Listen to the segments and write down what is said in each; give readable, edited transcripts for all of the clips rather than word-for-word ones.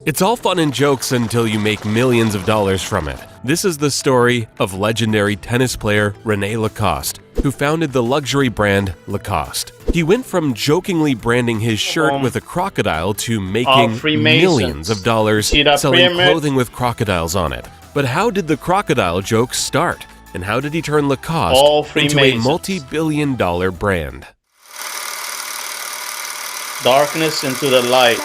It's all fun and jokes until you make millions of dollars from it. This is the story of legendary tennis player René Lacoste, who founded the luxury brand Lacoste. He went from jokingly branding his shirt with a crocodile to making millions of dollars selling clothing with crocodiles on it. But how did the crocodile joke start? And how did he turn Lacoste into a multi-billion-dollar brand? Darkness into the light.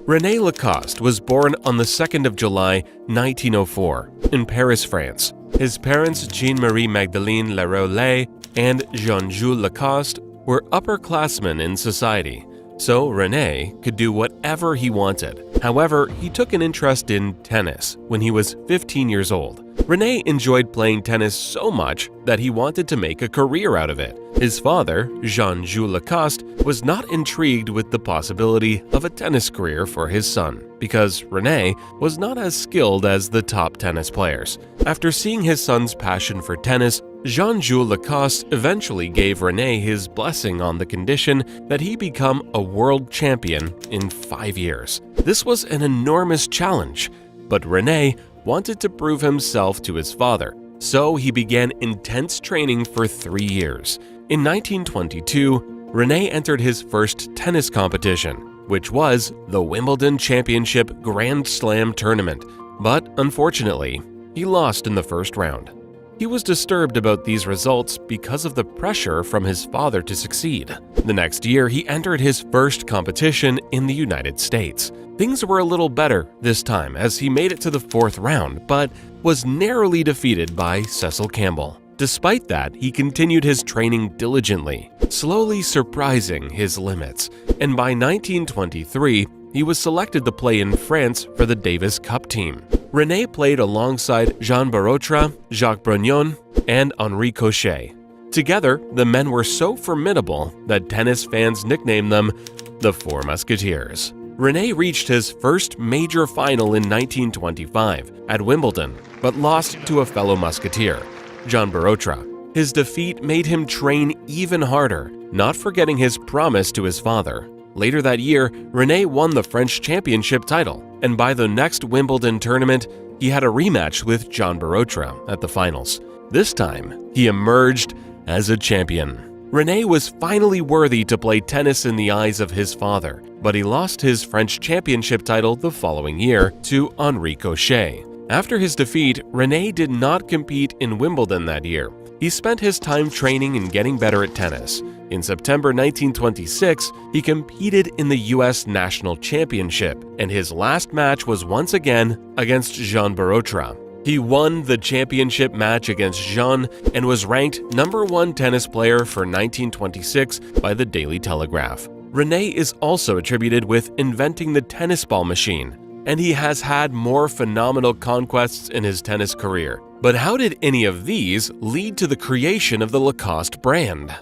René Lacoste was born on the 2nd of July, 1904, in Paris, France. His parents, Jean-Marie Magdeleine Laroullet and Jean-Jules Lacoste, were upperclassmen in society, so René could do whatever he wanted. However, he took an interest in tennis when he was 15 years old. René enjoyed playing tennis so much that he wanted to make a career out of it. His father, Jean-Jules Lacoste, was not intrigued with the possibility of a tennis career for his son, because René was not as skilled as the top tennis players. After seeing his son's passion for tennis, Jean-Jules Lacoste eventually gave René his blessing on the condition that he become a world champion in 5 years. This was an enormous challenge, but René wanted to prove himself to his father, so he began intense training for 3 years. In 1922, René entered his first tennis competition, which was the Wimbledon Championship Grand Slam tournament, but unfortunately, he lost in the first round. He was disturbed about these results because of the pressure from his father to succeed. The next year, he entered his first competition in the United States. Things were a little better this time as he made it to the 4th round, but was narrowly defeated by Cecil Campbell. Despite that, he continued his training diligently, slowly surprising his limits, and by 1923, he was selected to play in France for the Davis Cup team. René played alongside Jean Barotra, Jacques Brognon, and Henri Cochet. Together, the men were so formidable that tennis fans nicknamed them the Four Musketeers. René reached his first major final in 1925 at Wimbledon, but lost to a fellow musketeer, Jean Barotra. His defeat made him train even harder, not forgetting his promise to his father. Later that year, René won the French championship title, and by the next Wimbledon tournament, he had a rematch with Jean Barotra at the finals. This time, he emerged as a champion. René was finally worthy to play tennis in the eyes of his father, but he lost his French championship title the following year to Henri Cochet. After his defeat, René did not compete in Wimbledon that year. He spent his time training and getting better at tennis. In September 1926, he competed in the U.S. National Championship, and his last match was once again against Jean Barotra. He won the championship match against Jean and was ranked #1 tennis player for 1926 by the Daily Telegraph. René is also attributed with inventing the tennis ball machine, and he has had more phenomenal conquests in his tennis career. But how did any of these lead to the creation of the Lacoste brand?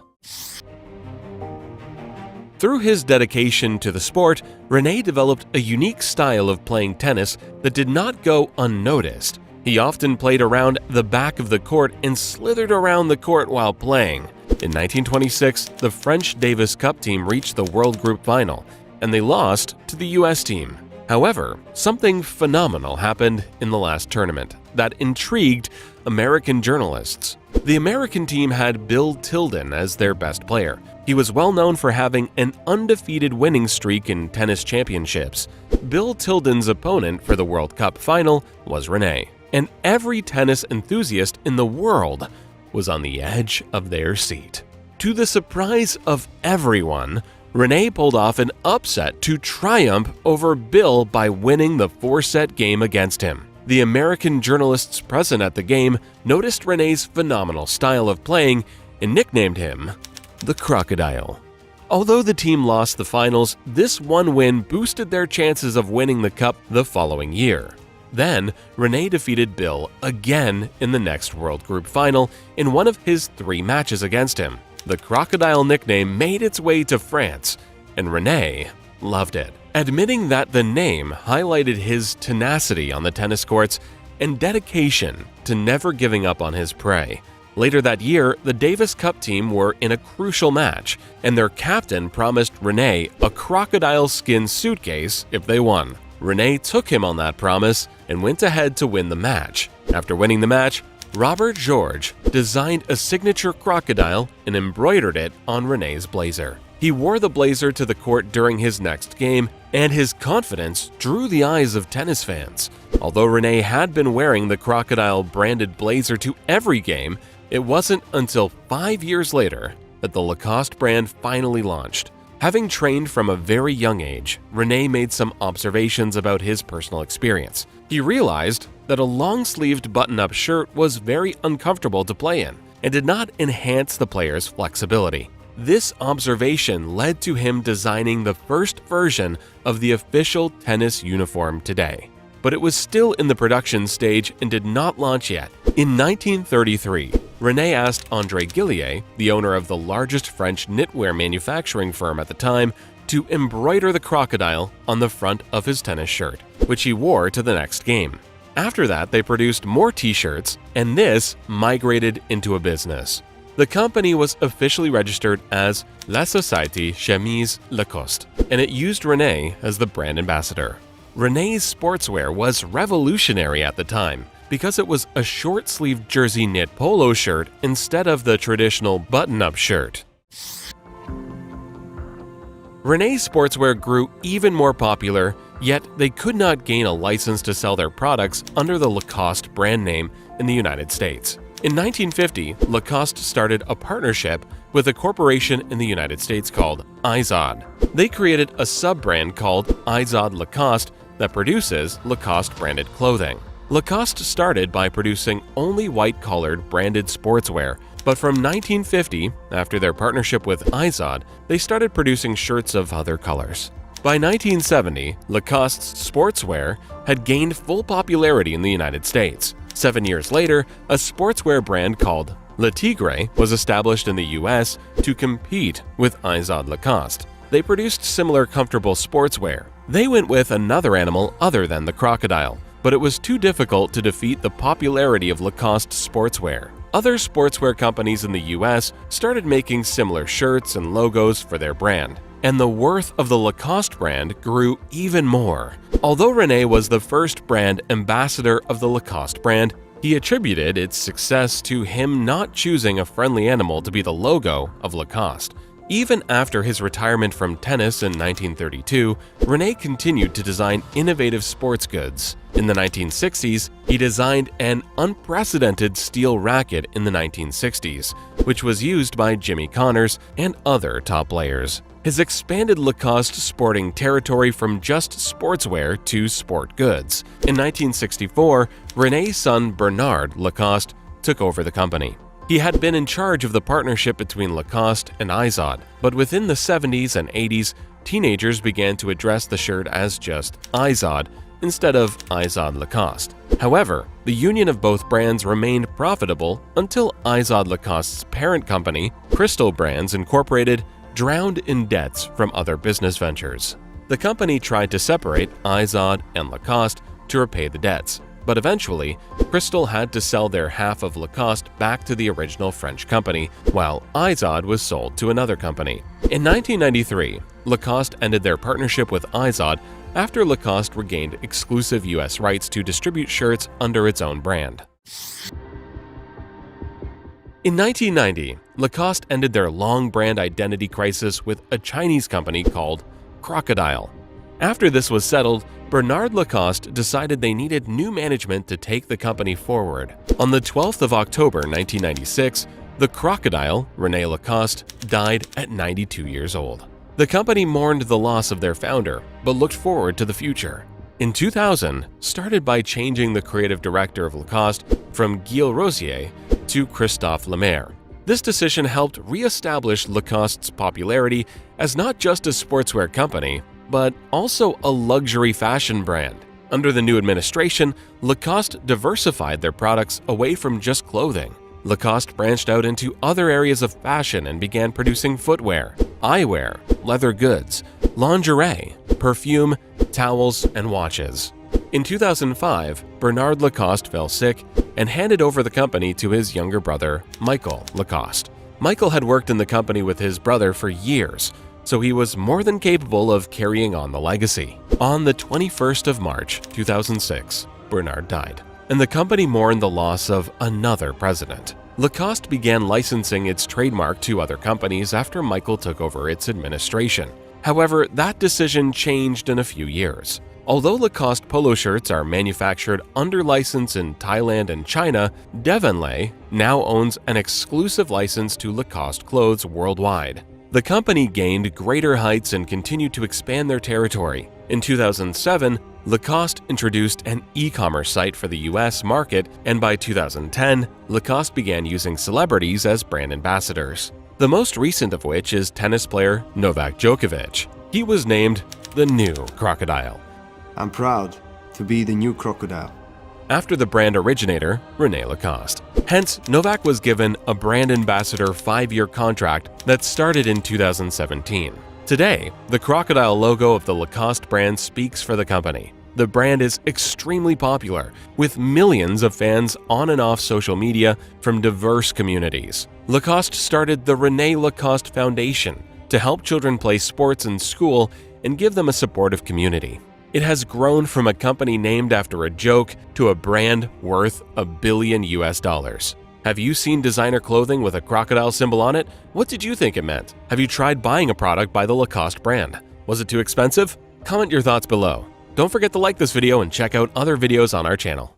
Through his dedication to the sport, René developed a unique style of playing tennis that did not go unnoticed. He often played around the back of the court and slithered around the court while playing. In 1926, the French Davis Cup team reached the World Group Final, and they lost to the US team. However, something phenomenal happened in the last tournament that intrigued American journalists. The American team had Bill Tilden as their best player. He was well known for having an undefeated winning streak in tennis championships. Bill Tilden's opponent for the World Cup final was René, and every tennis enthusiast in the world was on the edge of their seat. To the surprise of everyone, René pulled off an upset to triumph over Bill by winning the 4-set game against him. The American journalists present at the game noticed René's phenomenal style of playing and nicknamed him the Crocodile. Although the team lost the finals, this one win boosted their chances of winning the cup the following year. Then, René defeated Bill again in the next World Group Final in one of his 3 matches against him. The Crocodile nickname made its way to France, and René loved it, admitting that the name highlighted his tenacity on the tennis courts and dedication to never giving up on his prey. Later that year, the Davis Cup team were in a crucial match, and their captain promised Rene a crocodile skin suitcase if they won. Rene took him on that promise and went ahead to win the match. After winning the match, Robert George designed a signature crocodile and embroidered it on Rene's blazer. He wore the blazer to the court during his next game, and his confidence drew the eyes of tennis fans. Although Rene had been wearing the crocodile-branded blazer to every game, it wasn't until 5 years later that the Lacoste brand finally launched. Having trained from a very young age, Rene made some observations about his personal experience. He realized that a long-sleeved button-up shirt was very uncomfortable to play in and did not enhance the player's flexibility. This observation led to him designing the first version of the official tennis uniform today. But it was still in the production stage and did not launch yet. In 1933, Rene asked André Gillier, the owner of the largest French knitwear manufacturing firm at the time, to embroider the crocodile on the front of his tennis shirt, which he wore to the next game. After that, they produced more t-shirts, and this migrated into a business. The company was officially registered as La Société Chemise Lacoste, and it used Rene as the brand ambassador. Rene's sportswear was revolutionary at the time because it was a short-sleeved jersey knit polo shirt instead of the traditional button-up shirt. Rene's sportswear grew even more popular, yet they could not gain a license to sell their products under the Lacoste brand name in the United States. In 1950, Lacoste started a partnership with a corporation in the United States called Izod. They created a sub-brand called Izod Lacoste that produces Lacoste-branded clothing. Lacoste started by producing only white-collared branded sportswear, but from 1950, after their partnership with Izod, they started producing shirts of other colors. By 1970, Lacoste's sportswear had gained full popularity in the United States. 7 years later, a sportswear brand called Le Tigre was established in the US to compete with Izod Lacoste. They produced similar comfortable sportswear. They went with another animal other than the crocodile, but it was too difficult to defeat the popularity of Lacoste sportswear. Other sportswear companies in the US started making similar shirts and logos for their brand, and the worth of the Lacoste brand grew even more. Although Rene was the first brand ambassador of the Lacoste brand, he attributed its success to him not choosing a friendly animal to be the logo of Lacoste. Even after his retirement from tennis in 1932, Rene continued to design innovative sports goods. In the 1960s, he designed an unprecedented steel racket in the 1960s, which was used by Jimmy Connors and other top players. His expanded Lacoste sporting territory from just sportswear to sport goods. In 1964, Rene's son Bernard Lacoste took over the company. He had been in charge of the partnership between Lacoste and Izod, but within the 70s and 80s, teenagers began to address the shirt as just Izod instead of Izod Lacoste. However, the union of both brands remained profitable until Izod Lacoste's parent company, Crystal Brands Incorporated, drowned in debts from other business ventures. The company tried to separate Izod and Lacoste to repay the debts, but eventually, Crystal had to sell their half of Lacoste back to the original French company, while Izod was sold to another company. In 1993, Lacoste ended their partnership with Izod after Lacoste regained exclusive US rights to distribute shirts under its own brand. In 1990, Lacoste ended their long brand identity crisis with a Chinese company called Crocodile. After this was settled, Bernard Lacoste decided they needed new management to take the company forward. On the 12th of October 1996, the crocodile, Rene Lacoste, died at 92 years old. The company mourned the loss of their founder, but looked forward to the future. In 2000, started by changing the creative director of Lacoste from Gilles Rosier to Christophe Lemaire. This decision helped re-establish Lacoste's popularity as not just a sportswear company, but also a luxury fashion brand. Under the new administration, Lacoste diversified their products away from just clothing. Lacoste branched out into other areas of fashion and began producing footwear, eyewear, leather goods, lingerie, perfume, towels, and watches. In 2005, Bernard Lacoste fell sick and handed over the company to his younger brother, Michael Lacoste. Michael had worked in the company with his brother for years, so he was more than capable of carrying on the legacy. On the 21st of March, 2006, Bernard died, and the company mourned the loss of another president. Lacoste began licensing its trademark to other companies after Michael took over its administration. However, that decision changed in a few years. Although Lacoste polo shirts are manufactured under license in Thailand and China, Devonlay now owns an exclusive license to Lacoste clothes worldwide. The company gained greater heights and continued to expand their territory. In 2007, Lacoste introduced an e-commerce site for the US market, and by 2010, Lacoste began using celebrities as brand ambassadors. The most recent of which is tennis player Novak Djokovic. He was named the new crocodile. I'm proud to be the new crocodile. After the brand originator, René Lacoste. Hence, Novak was given a brand ambassador 5-year contract that started in 2017. Today, the crocodile logo of the Lacoste brand speaks for the company. The brand is extremely popular, with millions of fans on and off social media from diverse communities. Lacoste started the René Lacoste Foundation to help children play sports in school and give them a supportive community. It has grown from a company named after a joke to a brand worth $1 billion. Have you seen designer clothing with a crocodile symbol on it? What did you think it meant? Have you tried buying a product by the Lacoste brand? Was it too expensive? Comment your thoughts below. Don't forget to like this video and check out other videos on our channel.